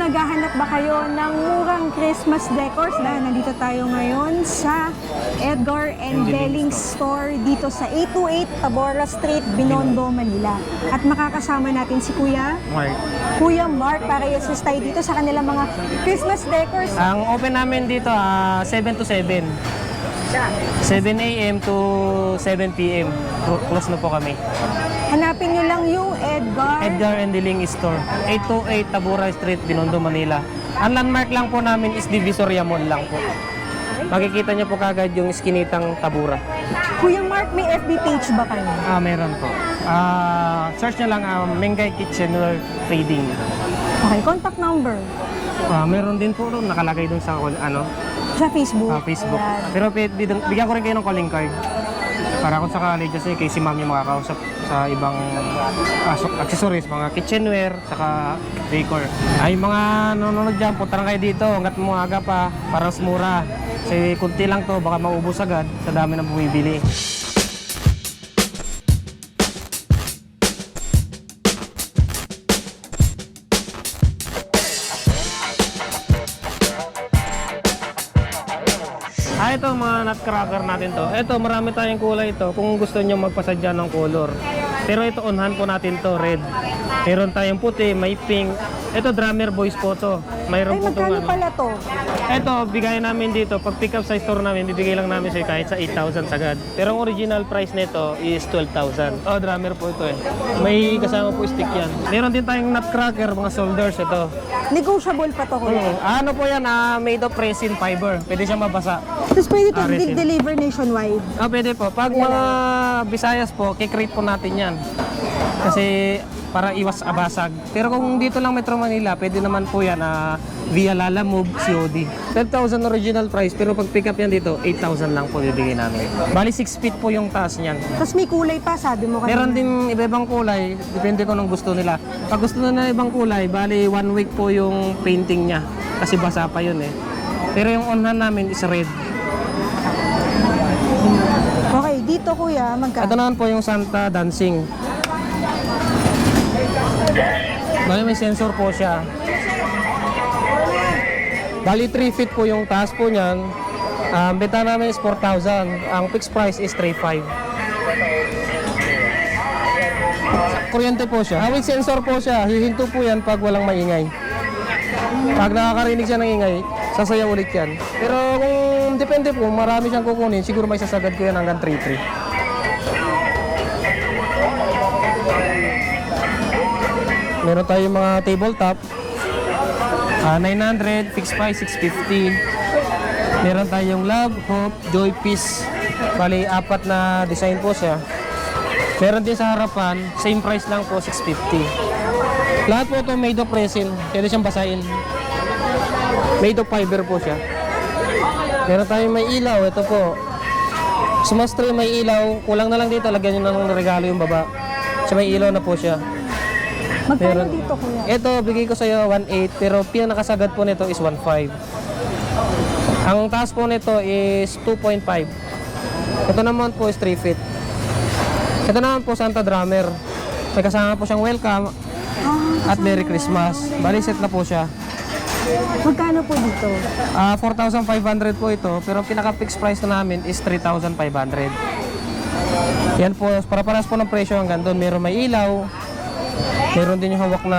naghahanap ba kayo ng murang Christmas decors? Dahil nandito tayo ngayon sa Edgar and Belling Store dito sa 828 Tabora Street, Binondo, Manila. At makakasama natin si Kuya Mark para i-assist tayo dito sa kanilang mga Christmas decors. Ang open namin dito 7 to 7. 7 a.m. to 7 p.m. Close na po kami. Hanapin nyo lang yung Edgar and Belling Store, 828 Tabora Street, Binondo, Manila. Ang landmark lang po namin is Divisoria Mall lang po. Makikita nyo po kagad yung skinitang Tabora. Kuya Mark, may FB page ba kayo? Meron po. Search nyo lang Mengay Kitchenware Trading. Okay, contact number. Meron din po doon, nakalagay doon sa Sa Facebook. Facebook. Ayan. Pero bigyan ko rin kayo ng calling card. Para kung sakali kasi kay si ma'am yung makakausap sa ibang accessories, mga kitchenware, saka decor. Ay mga nanonood dyan, punta lang kayo dito hanggat maaga pa para mas mura. Kasi kunti lang to, baka maubos agad sa dami ng bumibili. Ito mga nutcracker natin to. Ito marami tayong kulay ito kung gusto nyo magpasadya ng color. Pero ito onhan po natin to, red. Meron tayong puti, may pink. Ito drummer boys po to. Mayroon po itong magkano pala to? Ito bigay namin dito. Pag pick up sa store namin, bibigay lang namin sa kahit sa 8,000 sagad. Pero ang original price nito is 12,000. Oh, drummer po ito eh. May kasama po stick yan. Meron din tayong nutcracker, mga soldiers ito. Negotiable pa to, kuya. Ano po yan, made of resin fiber. Pwede siyang mabasa. Tapos pwede ito resin. deliver nationwide. Pwede po. Pag mga Visayas po, kikrate po natin yan. Kasi para iwas abasag. Pero kung dito lang Metro Manila, pwede naman po yan via Lalamove COD. 12,000 original price, pero pag pick up yan dito, 8,000 lang po bibigay namin. Bali 6 feet po yung taas niyan. Tapos may kulay pa, sabi mo kanina. Meron din iba-ibang kulay, depende ko nung gusto nila. Pag gusto nila ibang kulay, bali 1 week po yung painting niya. Kasi basa pa yun eh. Pero yung onhan namin is red. Okay, dito kuya, magkano? Ito naman po yung Santa Dancing. Bali may sensor po siya. Bali 3 feet po yung taas po niyan. Benta namin is 4,000. Ang fixed price is 3,500. Kuryente po siya. With sensor po siya. Hihinto po yan pag walang maingay. Pag nakakarinig siya ng ingay, sasayaw ulit yan. Pero kung depende po, marami siyang kukunin, siguro may sasagad ko yan hanggang 3,300. Meron tayong mga tabletop. 900, fixed price 650. Meron tayong Love, Hope, Joy, Peace. Bali, 4 na design po siya. Meron din sa harapan, same price lang po, 650. Lahat po ito made of resin. Pwede siyang basahin. Made of fiber po siya. Meron tayong may ilaw. Ito po. Sumastro may ilaw. Kulang na lang dito. Lagyan nyo na ng regalo yung baba. So may ilaw na po siya. Magkano dito kuya? Ito, bigay ko sa iyo 1.8, pero pinakasagad po nito is 1.5. Ang taas po nito is 2.5. Ito naman po is 3 feet. Ito naman po Santa Drummer. May kasama po siyang welcome at Merry Christmas. Bali set na po siya. Magkano po dito? 4,500 po ito, pero pinaka-fixed price na namin is 3,500. Yan po, para-paras po ng presyo hanggang doon. Meron may ilaw. Meron din yung hawak na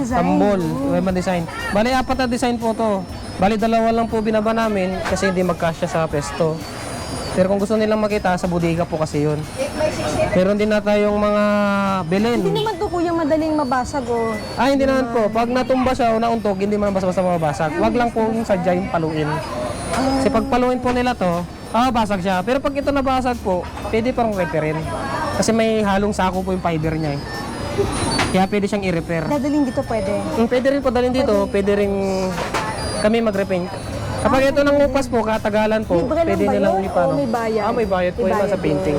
tambol, may design. Bali, 4 na design po to. Bali, 2 lang po binaba namin kasi hindi magkasya sa pesto. Pero kung gusto nilang makita, sa bodega po kasi yun. Meron din na tayong mga Belen. Hindi naman to kuya madaling mabasag o... Hindi naman po. Pag natumba siya o nauntog, hindi man basta-basta mababasag. Huwag lang po yung sadya yung paluin. Kasi pag paluin po nila to, basag siya. Pero pag ito nabasag po, pwede parang repair-in. Kasi may halong sako po yung fiber niya eh. Kaya pwede siyang i-repair. Dadalhin dito pwede? Pwede rin po dalhin dito, pwede rin kami mag-repaint. Kapag ito nang upas po, katagalan po, Libre lang pwede ba nilang yun ipano. o may bayad? May bayad po yun sa painting.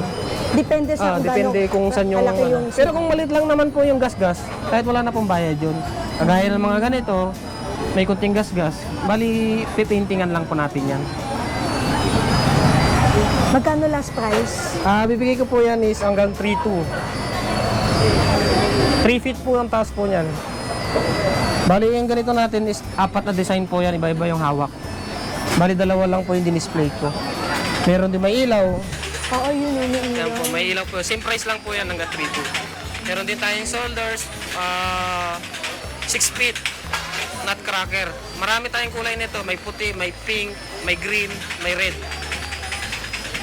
Depende sa Depende kung saan yung... kalaki yung... Pero kung malit lang naman po yung gas-gas, kahit wala na pong bayad yun. Kagaya ng mga ganito, may kunting gas-gas, bali pipaintingan lang po natin yan. Magkano last price? Bibigay ko po yan is hanggang 3.2. 3 feet po ang taas po niyan. Bali, yung ganito natin is 4 na design po yan. Iba-iba yung hawak. Bali, 2 lang po yung display ko. Meron din may ilaw. Oo, yun yun. Yan po, may ilaw po. Same price lang po yan hanggang 3.2. Meron din tayong shoulders, 6 feet, nutcracker. Marami tayong kulay nito. May puti, may pink, may green, may red.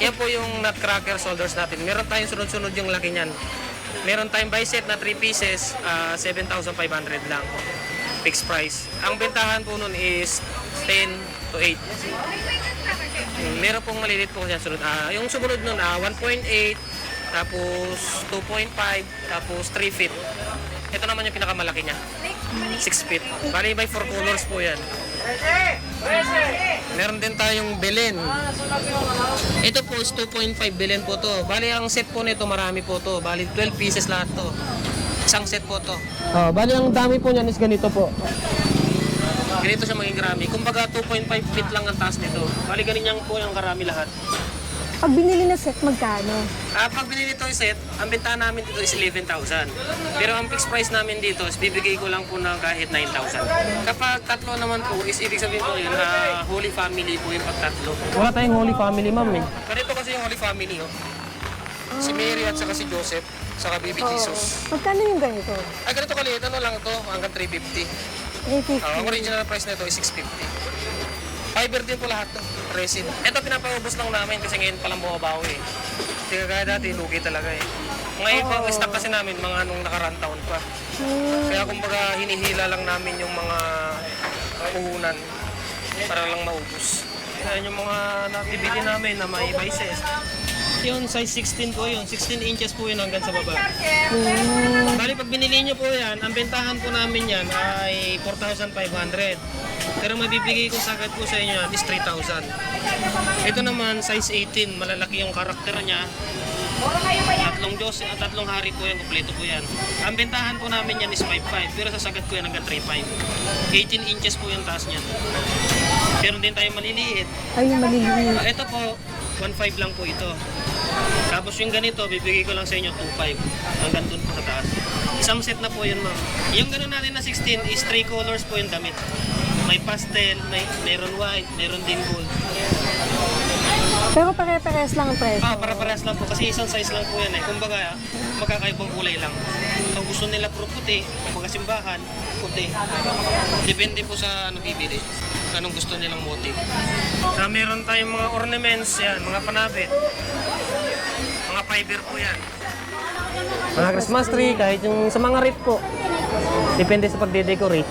Yan po yung nutcracker shoulders natin. Meron tayong sunod-sunod yung laki niyan. Meron tayong bicep na 3 pieces, 7,500 lang. Fixed price. Ang bentahan po nun is 10 to 8. Meron pong malilit po siya sunod. Yung sumunod nun, 1.8, tapos 2.5, tapos 3 feet. Ito naman yung pinakamalaki niya. 6 feet. Bali by 4 colors po yan. Meron din tayong Belen. Ito po is 2.5 Belen po to. Bali ang set po nito marami po to. Bali 12 pieces lahat to. Isang set po to. Bali ang dami po niyan is ganito po. Ganito siya maging karami. Kumbaga 2.5 feet lang ang taas nito. Bali ganyan po yung karami lahat. Pag binili na set, magkano? Pag binili ito yung set, ang benta namin dito is 11,000. Pero ang fixed price namin dito is bibigay ko lang po ng kahit 9,000. Kapag tatlo naman po, is ibig sabihin po yun na Holy Family po yung pagtatlo. Wala tayong Holy Family, ma'am eh. Ganito kasi yung Holy Family, oh. Si Mary at saka si Joseph, saka Baby Jesus. Magkano yung ganito? Ay, ganito kaliit, ano lang ito, hanggang 350. 350. Ang original price nito is 650. Fiber din po lahat to, resin. Ito pinapaubos lang namin kasi ngayon palang bumabawi eh. Hindi kagaya dati, lugi talaga eh. Ngayon pang stock kasi namin, mga nung nakaraan taon pa. Kaya kumbaga hinihila lang namin yung mga puhunan para lang maubos. Yan yung mga nabibili namin na may biceps. Yun, size 16 po yun. 16 inches po yun hanggang sa baba. Bali, pag binili nyo po yan, ang bentahan po namin yan ay 4,500. Pero mabibigay ko sagad po sa inyo yan is 3,000. Ito naman, size 18. Malalaki yung karakter niya. Tatlong Diyos at tatlong hari po yan. Kompleto po yan. Ang bentahan po namin yan is 5,500. Pero sasagad ko yan hanggang 3,500. 18 inches po yung taas niyan. Pero din tayo maliliit. Ay, yung maliliit. Ito po, 1,500 lang po ito. Tapos yung ganito, bibigay ko lang sa inyo 2,500. Hanggang dun po sa taas. Isang set na po yun, ma'am. Yung gano'n natin na 16 is 3 colors po yung damit. May pastel, meron white, meron din gold. Pero pare-pares lang ang presyo. Para-parehas lang po kasi isang size lang po yan eh. Kumbaga, magkakaibang kulay lang. Kung gusto nila puro puti, kumbaga simbahan, puti. Depende po sa ano bibili. Anong gusto nilang motif. Meron tayong mga ornaments yan, mga panabit. Mga fiber po yan. Mga Christmas tree, kahit yung sa mga wreath po. Depende sa pagde-decorate.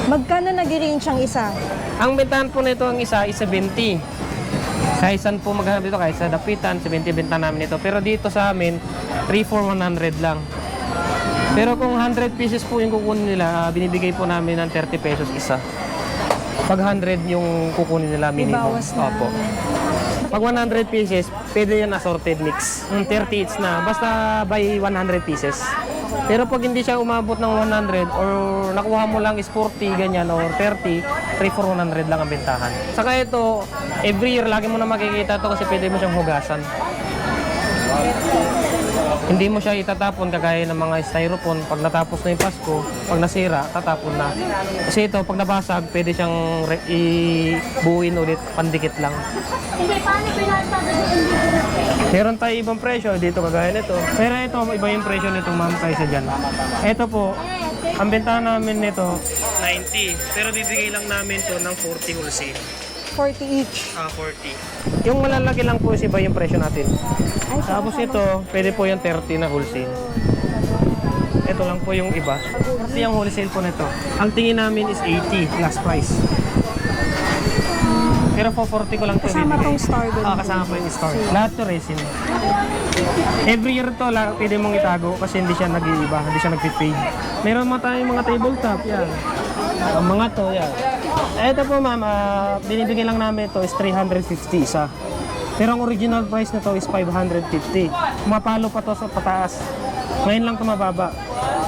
Magkano nag-range ang isa? Ang bentahan po nito ang isa is 70. Kahit saan po maghanap dito, kahit sa dapitan, 70 benta namin ito. Pero dito sa amin, 3 for 100 lang. Pero kung 100 pieces po yung kukunin nila, binibigay po namin ng 30 pesos isa. Pag 100 yung kukunin nila minimum. Ibawas na. Opo. Pag 100 pieces, pwede yan assorted mix. Yung 30 each na, basta by 100 pieces. Pero pag hindi siya umabot ng 100 or nakuha mo lang is 40 ganyan or 30, 3 for 100 lang ang bentahan. Saka ito, every year lagi mo na makikita to kasi pwede mo siyang hugasan. Hindi mo siya itatapon kagaya ng mga styrofoam. Pag natapos na yung Pasko, pag nasira, tatapon na. Kasi ito, pag nabasag, pwede siyang ibuuin ulit, pandikit lang. Meron tayo ibang presyo dito kagaya nito. Pero ito, iba yung presyo nito ma'am kaysa dyan. Ito po, ang bentahan namin nito, 90. Pero bibigay lang namin to ng 40 wholesale. 40 each. 40. Yung malalaki lang po is iba yung presyo natin. Ay, Tapos ito, pwede po yung 30 na wholesale. Ito lang po yung iba. Kasi yung wholesale po nito. Ang tingin namin is 80 last price. Pero po 40 ko lang ito. Kasama tong star doon. Kasama po yung star. Lahat to resin. Every year to, pwede mong itago kasi hindi siya nag-iiba, hindi siya nag-fade. Meron mo tayong mga tabletop, yan. Ang mga to, yan. Ito po ma'am, binibigyan lang namin ito is 350 isa. Pero ang original price nito is 550. Mapalo pa to sa pataas. Ngayon lang ito mababa.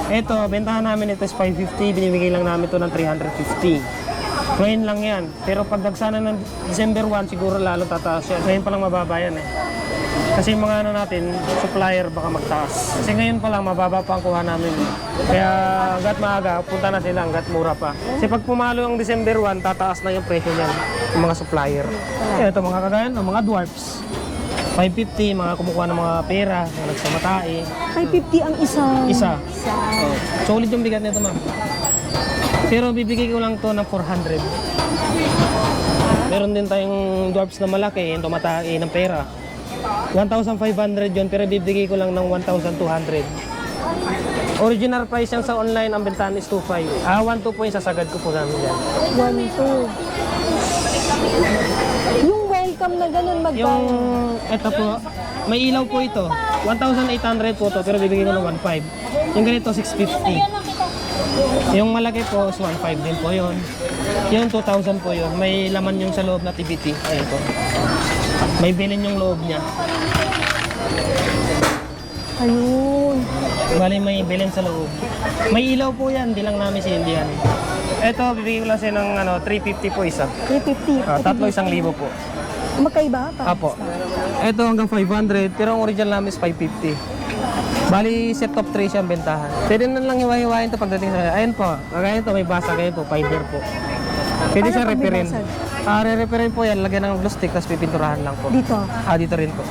Ito, bentahan namin ito is 550. Binibigay lang namin ito ng 350. Ngayon lang yan. Pero pag nagsana ng December 1, siguro lalo tataas yan. Ngayon pa lang mababa yan eh. Kasi yung mga ano natin, supplier baka magtaas. Kasi ngayon pa lang, mababa pa ang kuha namin. Kaya hanggat maaga, punta na sila hanggat mura pa. Kasi pag pumalo ang December 1, tataas na yung presyo niyan, yung mga supplier. Kaya ito mga kagayan, mga dwarfs. 550, mga kumukuha ng mga pera, mga nagsamatae. 550 ang isang... Isa. Oh. Solid yung bigat nito, ma'am. Pero bibigay ko lang to ng 400. Meron din tayong dwarfs na malaki, yung tumatae ng pera. 1,500 yun, pero bibigay ko lang ng 1,200. Original price yan sa online, ang bentahan is 2,500. 1,200 po yung sasagad ko po namin yan. 1,200. Yung welcome na ganun Yung, magkano? eto po, may ilaw po ito. 1,800 po to, pero bibigay ko ng 1,500. Yung ganito, 650. Yung malaki po, is 1,500 din po yun. Yung 2,000 po yun. May laman yung sa loob na TBT. Ayan po. May bilin yung loob niya. Ayun. Bali may bilin sa loob. May ilaw po yan, hindi lang namin sindihan. Ito, bibigay ko lang siya ng 350 po isa. 350. Tatlo 1,000 po. Magkaiba? Apo. Ito hanggang 500, pero ang original namin is 550. Bali, set of 3 siya ang bentahan. Pwede na lang hiwa-hiwain ito pagdating sa... Ayun po, kagaya ito, may basag kayo po, fiber po. Pwede Paano siya pag may reparin. basag? Re-reparin po yan, lagyan ng glue stick, tapos pipinturahan lang po. Dito. Dito rin po.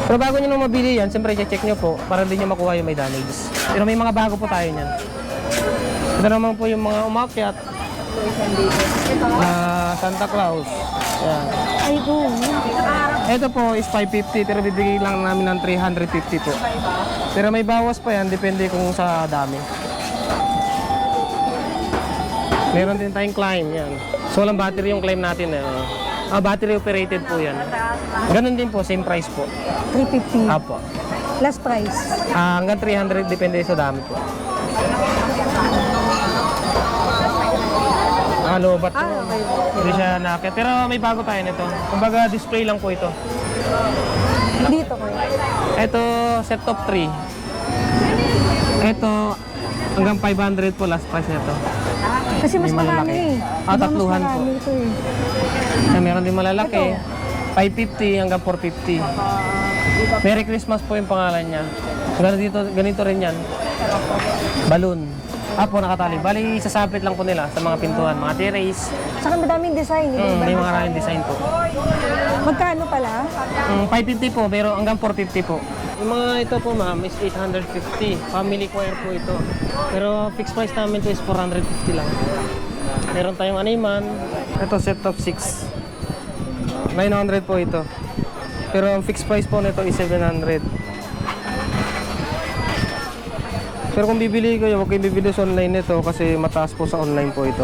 Pero bago nyo nang mabili yan, siyempre check nyo po para hindi nyo makuha yung may damage. Pero may mga bago po tayo niyan. Ito naman po yung mga umakyat. Santa Claus. Yan. Ay, doon. Ito po is 550 pero bibigay lang namin ng 350 po. Pero may bawas pa yan, depende kung sa dami. Meron din tayong climb yan. So walang battery yung climb natin. Battery operated po yan. Ganun din po, same price po. 350. Apo. Last price. Hanggang 300 depende sa dami po. Lobat po. Okay. Hindi siya nakit. Pero may bago tayo nito. Kumbaga display lang po ito. Dito ko. Ito set of 3. Ito hanggang 500 po last price nito. Kasi mas May marami malalaki. eh. Ah, Diba, tatluhan mas po. marami ito eh. Meron din malalaki. 550 hanggang 450. Merry Christmas po yung pangalan niya. Ganito rin yan. Balloon. Po, nakatali. Bali, sasabit lang po nila sa mga pintuan, mga terrace. Saka madaming design. May mga maraming design po. Magkano pala? 550 po, pero hanggang 450 po. Yung mga ito po ma'am is 850. Family choir po ito. Pero fixed price namin ito is 450 lang. Meron tayong animan. Ito set of 6. 900 po ito. Pero ang fixed price po nito is 700. Pero kung bibili kayo, huwag kayong bibili sa online nito kasi mataas po sa online po ito.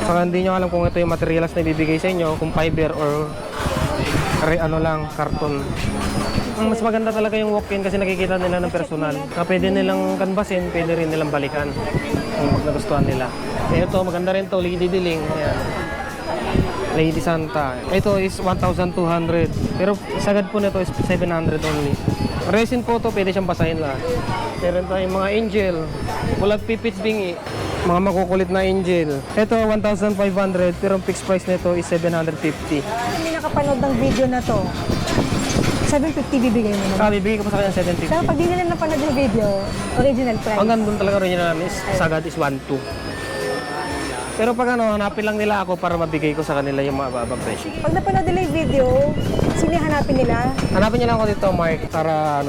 Saka hindi nyo alam kung ito yung materials na ibibigay sa inyo, kung fiber or karton. Ang mas maganda talaga yung walk-in kasi nakikita nila ng personal. Kaya pwede nilang canvasin, pwede rin nilang balikan kung nagustuhan nila. Ito, maganda rin to, Lady Diling. Ayan. Lady Santa. Ito is 1,200. Pero sagad po nito is 700 only. Resin po to, pwede siyang basahin lahat. Meron tayong mga angel. Bulag pipits bingi. Mga makukulit na angel. Ito 1,500 pero ang fixed price nito is 750. Hindi nakapanood ng video na to. 750 bibigay mo naman. Bibigay ko pa sa kanya 750. Pero pag di nila napanood yung video, original price. Hanggang doon talaga original namin is sagad is 1,200. Pero pag hanapin lang nila ako para mabigay ko sa kanila yung mga babang presyo. Pag napanood nila yung video, sino yung hanapin nila? Hanapin niyo lang ako dito, Mark, para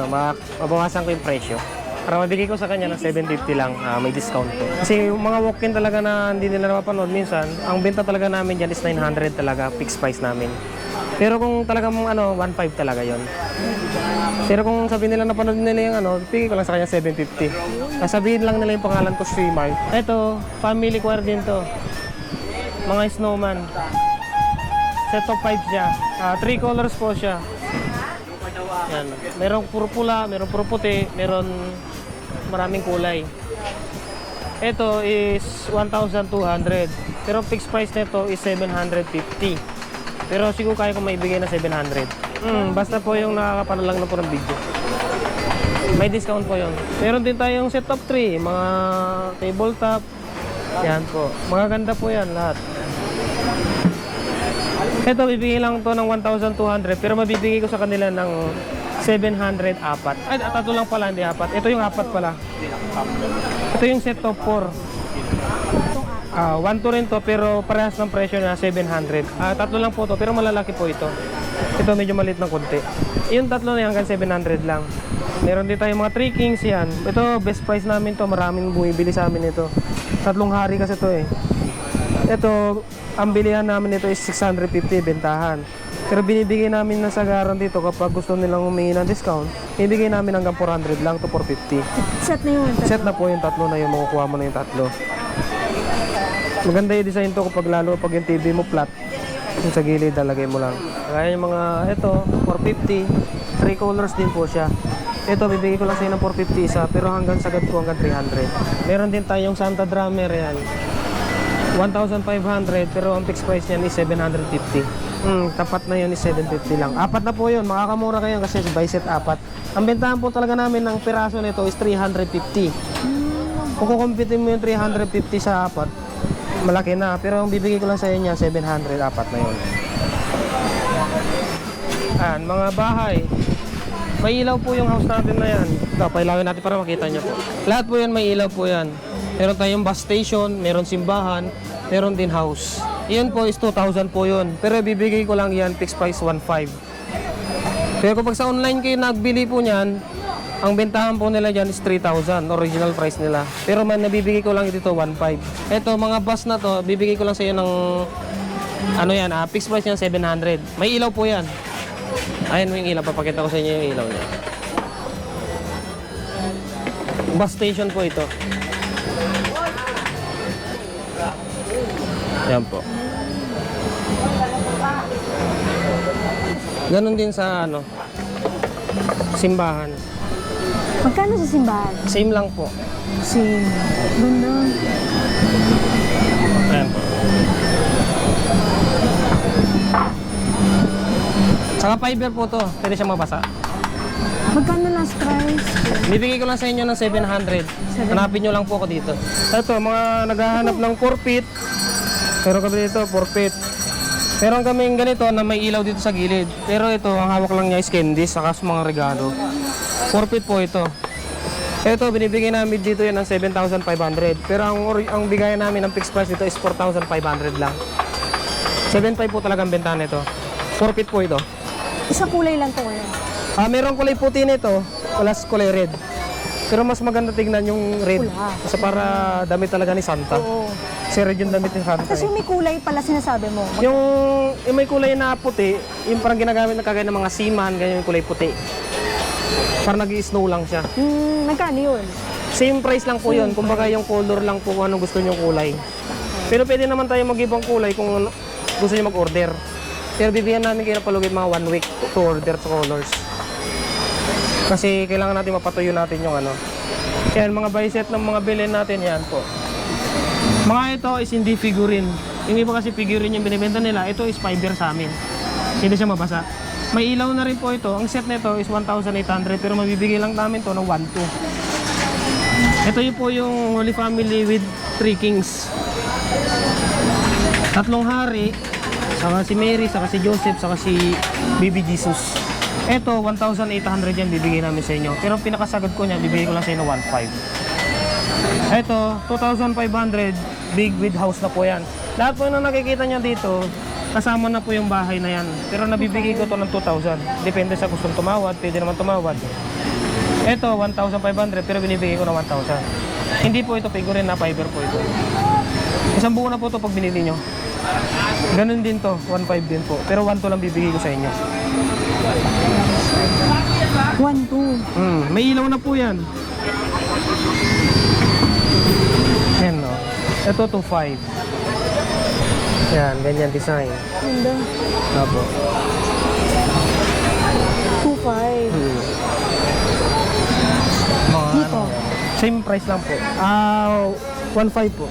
mabawasan ko yung presyo. Para mabigay ko sa kanya ng 750 lang, may discount po. Kasi yung mga walk-in talaga na hindi nila napapanood minsan, ang benta talaga namin dyan is 900 talaga, fixed price namin. Pero kung talagang 1.5 talaga yon. Pero kung sabihin nila napanood nila yung bigay ko lang sa kanya 750. Sabihin lang nila yung pangalan ko, si Mark. Ito, family choir din to. Mga snowman. Set of 5 siya. 3 colors po siya. Yan. Merong puro pula, merong puro puti, meron maraming kulay. Ito is 1,200. Pero fixed price nito is 750. Pero siguro kaya ko maibigay na 700. Basta po yung nakakapanood lang na po ng video. May discount po yun. Meron din tayong set of 3, mga tabletop. Yan po. Mga ganda po yan lahat. Ito, bibigay lang to ng 1,200 pero mabibigay ko sa kanila ng 700 apat. Ay, tatlo lang pala, hindi apat. Ito yung apat pala. Ito yung set of 4. 1 to rin to pero parehas ng presyo na 700. Tatlo lang po to pero malalaki po ito. Ito medyo maliit ng konti. Yung tatlo na yan hanggang 700 lang. Meron din tayong mga 3 kings yan. Ito best price namin to. Maraming bumibili sa amin ito. 3 hari kasi to eh. Ito, ang bilihan namin ito is 650 bentahan. Pero binibigay namin na sagaran dito kapag gusto nilang humingi ng discount, ibigay namin hanggang 400 lang to 450. Set na yun. Set na po yung tatlo na yung makukuha mo na yung tatlo. Maganda yung design to kapag lalo pag yung TV mo flat. Yung sa gilid dalagay mo lang. Kaya yung mga ito, 450. 3 colors din po siya. Ito, bibigay ko lang sa inyo ng 450 isa, pero hanggang sagad po hanggang 300. Meron din tayong Santa Drummer yan. 1,500 pero ang fixed price niyan is 750. Tapat na yun is 750 lang. Apat na po yun, makakamura kayo kasi by set apat. Ang bentahan po talaga namin ng piraso nito is 350. Kung kukumpitin mo yung 350 sa apat, malaki na. Pero ang bibigay ko lang sa inyo 700, apat na yun. Ayan, mga bahay. May ilaw po yung house natin na yan. Ito, pailawin natin para makita nyo po. Lahat po yan may ilaw po yan. Meron tayong bus station, meron simbahan, meron din house. Iyan po is 2,000 po yun. Pero bibigay ko lang yan, fixed price 1,500. Pero kapag sa online kayo nagbili po niyan, ang bentahan po nila dyan is 3,000, original price nila. Pero man nabibigay ko lang dito 1,500. Ito, mga bus na to, bibigay ko lang sa iyo ng ano yan, fixed price yan 700. May ilaw po yan. Ayan mo yung ilaw, papakita ko sa inyo yung ilaw niya. Bus station po ito. Yan po. Ganon din sa ano, simbahan. Magkano sa simbahan? Same lang po. Same. Ganda. Ayan po. Saka fiber po to. Pwede siya mabasa. Magkano last price? Bibigay ko lang sa inyo ng 700. Hanapin nyo lang po ako dito. Ito, mga naghahanap ng 4 feet. Pero kami dito, 4 feet. Meron kaming ganito na may ilaw dito sa gilid. Pero ito, ang hawak lang niya is candies, saka sa mga regalo. 4 feet po ito. Ito, binibigay namin dito yan ng 7,500. Pero ang bigayan namin ng fixed price dito is 4,500 lang. 7,500 po talagang benta nito. 4 feet po ito. Isang kulay lang to kuya. Merong kulay puti nito, plus kulay red. Pero mas maganda tignan yung red. Pula. Kasi para damit talaga ni Santa. Oo. Kasi red yung damit ni Santa. Kasi may kulay pala sinasabi mo. Yung may kulay na puti, yung parang ginagamit na kagaya ng mga seaman, ganyan yung kulay puti. Parang nag-i-snow lang siya. Magkano yun? Same price lang po yun. Kumbaga yung color lang po kung anong gusto nyo kulay. Pero pwede naman tayo mag-ibang kulay kung gusto nyo mag-order. Pero bibigyan namin kayo na palugit mga 1 week to order sa colors. Kasi kailangan natin mapatuyo natin yung ano. Yan, mga buy set ng mga bilhin natin yan po. Mga ito is hindi figurine. Yung iba kasi figurine yung binibenta nila. Ito is fiber sa amin. Hindi siya mabasa. May ilaw na rin po ito. Ang set nito is 1,800 pero mabibigay lang namin to ng 1,200. Ito yung po yung Holy Family with 3 kings. 3 hari, saka si Mary, saka si Joseph, saka si Baby Jesus. Ito, 1,800 yan bibigay namin sa inyo. Pero pinakasagad ko niya, bibigay ko lang sa inyo 1,500. Ito, 2,500, big with house na po yan. Lahat po na nakikita niya dito, kasama na po yung bahay na yan. Pero nabibigay ko to ng 2,000. Depende sa gustong tumawad, pwede naman tumawad. Ito, 1,500, pero binibigay ko ng 1,000. Hindi po ito figurine na fiber po ito. Isang buo na po ito pag binili nyo. Ganun din to, 1,500 din po. Pero 1,200 lang bibigay ko sa inyo. 1,200. May ilaw na po yan. Yan no. Ito 2,500. Yan, ganyan design. Ganda. Apo. 2,500. Mga Dito? Same price lang po. 1,500 po.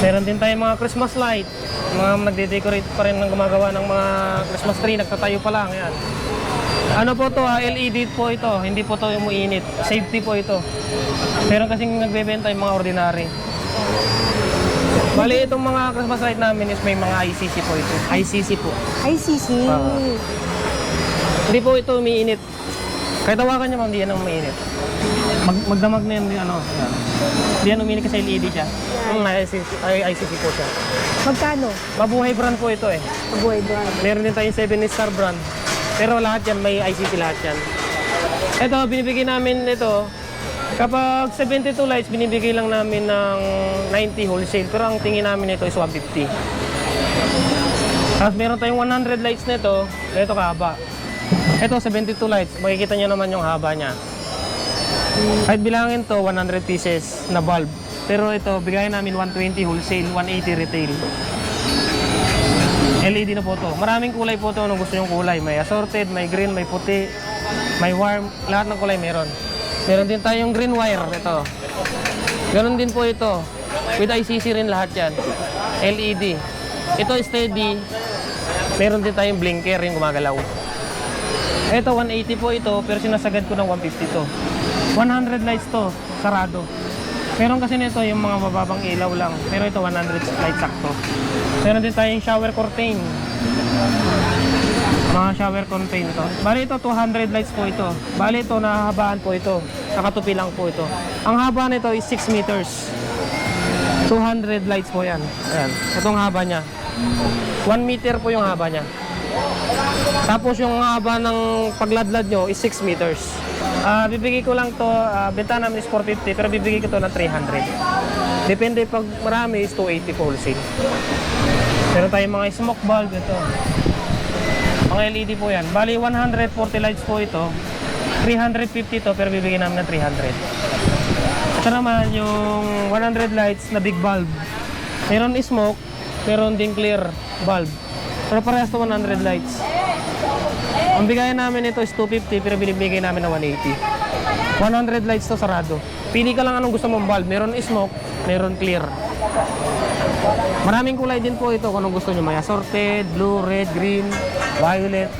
Meron din tayong mga Christmas light. Mga nagde-decorate pa rin ng gumagawa ng mga Christmas tree. Nagtatayo pa lang. Yan. Ano po to LED po ito. Hindi po to umuinit. Safety po ito. Meron kasing nagbebenta yung mga ordinary. Bali, itong mga Christmas light namin is may mga ICC po ito. ICC po. ICC. Hindi po ito umiinit. Kahit tawakan niya, ma'am, hindi yan ang umiinit. Magdamag na yan, ano. Yan. Hindi yan umiinit kasi LED siya. ICC po siya. Magkano? Mabuhay brand po ito eh. Mabuhay brand. Meron din tayong 7-star brand. Pero lahat yan, may ICC lahat yan. Ito, binibigay namin ito. Kapag 72 lights, binibigay lang namin ng 90 wholesale. Pero ang tingin namin ito is 150. Tapos meron tayong 100 lights nito. Ito kahaba. Ito, 72 lights. Makikita nyo naman yung haba niya. Kahit bilangin to 100 pieces na bulb. Pero ito, bigay namin 120 wholesale, 180 retail. LED na po to. Maraming kulay po to. Anong gusto nyong kulay? May assorted, may green, may puti, may warm. Lahat ng kulay meron. Meron din tayong green wire. Ito. Ganon din po ito. With ICC rin lahat yan. LED. Ito steady. Meron din tayong blinker yung gumagalaw. Ito 180 po ito, pero sinasagad ko ng 150 to. 100 lights to, sarado. Meron kasi nito yung mga mababang ilaw lang, pero ito 100 lights sakto. Meron din tayong shower curtain. Mga shower curtain ito. Bali ito 200 lights po ito. Bali ito nahahabaan po ito. Nakatupi lang po ito. Ang haba nito is 6 meters. 200 lights po yan. Ayan. Itong haba niya. 1 meter po yung haba niya. Tapos yung haba ng pagladlad nyo is 6 meters. Bibigay ko lang to, benta namin is 450, pero bibigay ko to ng 300. Depende, pag marami is 280 wholesale. Pero tayo mga smoke bulb ito. Mga LED po yan. Bali 140 lights po ito. 350 to, pero bibigay namin ng 300. Ito naman yung 100 lights na big bulb. Meron smoke, meron din clear bulb. Pero parehas to 100 lights. Ang bigayan namin ito is 250, pero binibigay namin na 180. 100 lights to sarado. Pili ka lang anong gusto mong bulb. Meron smoke, meron clear. Maraming kulay din po ito kung anong gusto nyo. May assorted, blue, red, green, violet.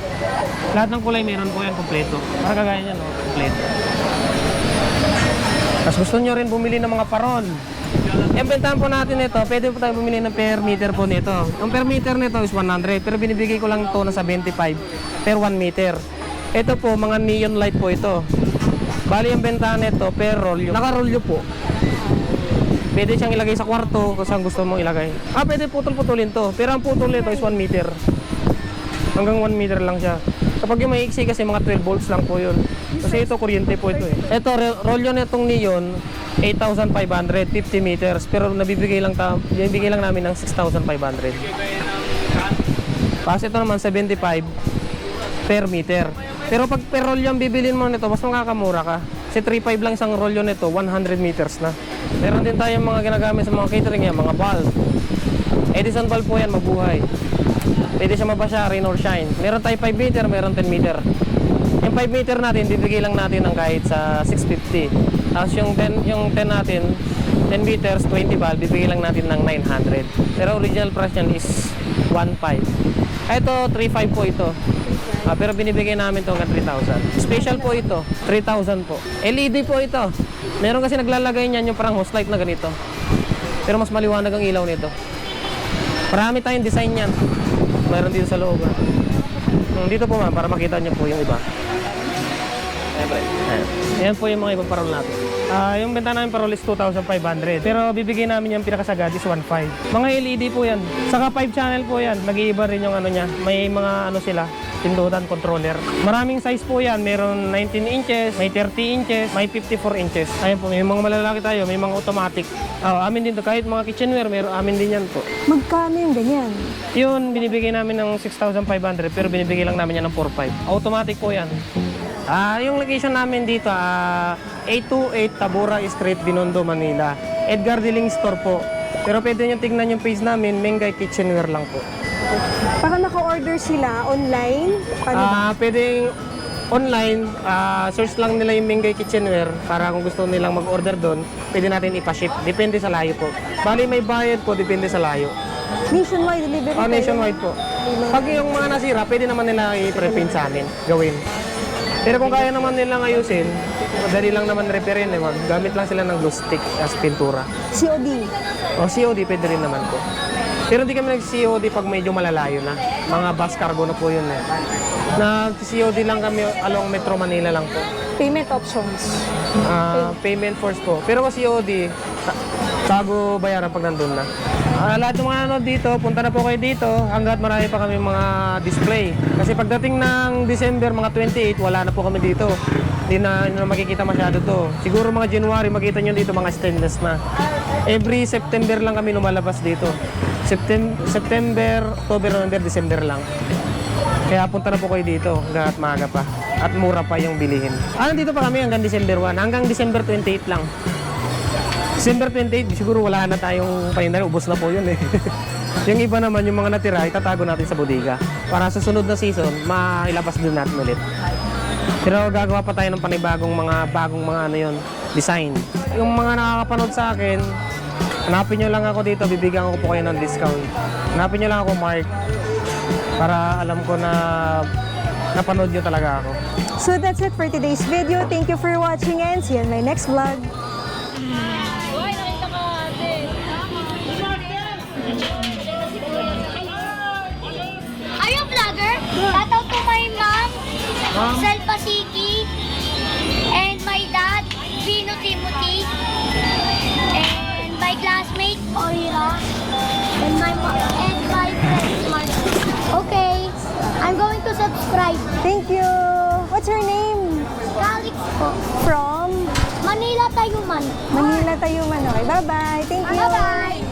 Lahat ng kulay meron po yan kompleto. Para kagaya nyan, no? Kompleto. Tapos gusto nyo rin bumili ng mga parol. Yung bentahan po natin ito, pwede po tayo bumili ng per meter po nito. Yung per meter nito is 100, pero binibigay ko lang ito na 75 per 1 meter. Ito po, mga neon light po ito. Bali yung bentahan nito per rolyo. Naka-rolyo po. Pwede siyang ilagay sa kwarto kung saan gusto mong ilagay. Pwede putol-putulin to. Pero ang putol nito is 1 meter. Hanggang 1 meter lang siya. Kapag yung maiksi kasi mga 12 volts lang po yun. Kasi ito kuryente po ito eh. Ito, rolyo nitong neon, 8,500, 50 meters. Pero nabibigay lang namin ng 6,500. Kasi ito naman 75 per meter. Pero pag per rolyo ang bibilin mo nito, mas makakamura ka. Kasi 3,500 lang isang rolyo nito, 100 meters na. Meron din tayong mga ginagamit sa mga catering yan, mga bulb. Edison bulb po yan, mabuhay. Pwede siya mabasya, rain or shine. Meron tayong 5 meter, meron 10 meter. Yung 5 meter natin, bibigay lang natin ng kahit sa 650. Tapos yung 10 natin, 10 meters, 20 bulb, bibigay lang natin ng 900. Pero original price yan is 1.5. Ito, 3.5 po ito. Pero binibigay namin ito hanggang 3,000. Special po ito, 3,000 po. LED po ito. Meron kasi naglalagay niyan yung parang hose light na ganito. Pero mas maliwanag ang ilaw nito. Marami tayong design yan. Meron dito sa loob. Dito po ma'am, para makita niyo po yung iba. Ayan po yung mga ibang parol natin. Yung benta namin parol is 2,500. Pero bibigay namin yung pinakasagad is 1.5. Mga LED po yan. Saka 5 channel po yan. Mag-iiba rin yung ano niya. May mga ano sila, pindutan, controller. Maraming size po yan. Meron 19 inches, may 30 inches, may 54 inches. Ayan po, may mga malalaki tayo, may mga automatic. Amin din to. Kahit mga kitchenware, amin din yan po. Magkano yung ganyan? Yun, binibigay namin ng 6,500 pero binibigay lang namin yan ng 4.5. Automatic po yan. Yung location namin dito, 828 Tabora Street, Binondo, Manila. Edgar Diling Store po. Pero pwede nyo tignan yung page namin, Mengay Kitchenware lang po. Para naka-order sila online? Pwedeng online, search lang nila yung Mengay Kitchenware para kung gusto nilang mag-order doon, pwede natin ipaship. Depende sa layo po. Bali may bayad po, depende sa layo. Nationwide delivery? Nationwide po. Pag yung mga nasira, pwede naman nila i-preprint sa amin, gawin. Pero kung kaya naman nilang ayusin, Madali lang naman repair yun eh, ma'am. Gamit lang sila ng glue stick as pintura. COD. O COD, pwede rin naman po. Pero hindi kami nag-COD pag medyo malalayo na. Mga bus cargo na po yun eh. Nag-COD lang kami along Metro Manila lang po. Payment options. Payment first po. Pero kung COD, bago bayaran pag nandun na. Lahat ng mga ano dito, punta na po kayo dito hanggat marami pa kami mga display. Kasi pagdating ng December, mga 28, wala na po kami dito. Hindi na makikita masyado to. Siguro mga January, makita nyo dito mga stainless na. Every September lang kami lumalabas dito. September, October, November, December lang. Kaya punta na po kayo dito hanggat maaga pa. At mura pa yung bilihin. Nandito pa kami hanggang December 1. Hanggang December 28 lang. December 28, siguro wala na tayong panindahan. Ubos na po yun eh. Yung iba naman, yung mga natira, itatago natin sa bodega. Para sa sunod na season, mailabas din natin ulit. Pero gagawa pa tayo ng panibagong bagong mga ano yun, design. Yung mga nakakapanood sa akin, hanapin nyo lang ako dito, bibigyan ko po kayo ng discount. Hanapin nyo lang ako, Mark, para alam ko na napanood nyo talaga ako. So that's it for today's video. Thank you for watching and see you in my next vlog. Are you a vlogger? Shout out to my mom, Sel Pasiki, and my dad, Vino Timothy, and my classmate, Oira, and my friend, Mark. Okay, I'm going to subscribe. Thank you. What's your name? Calix po. From Manila Tayuman. Manila Tayuman. Okay, bye-bye. Thank you. Bye-bye.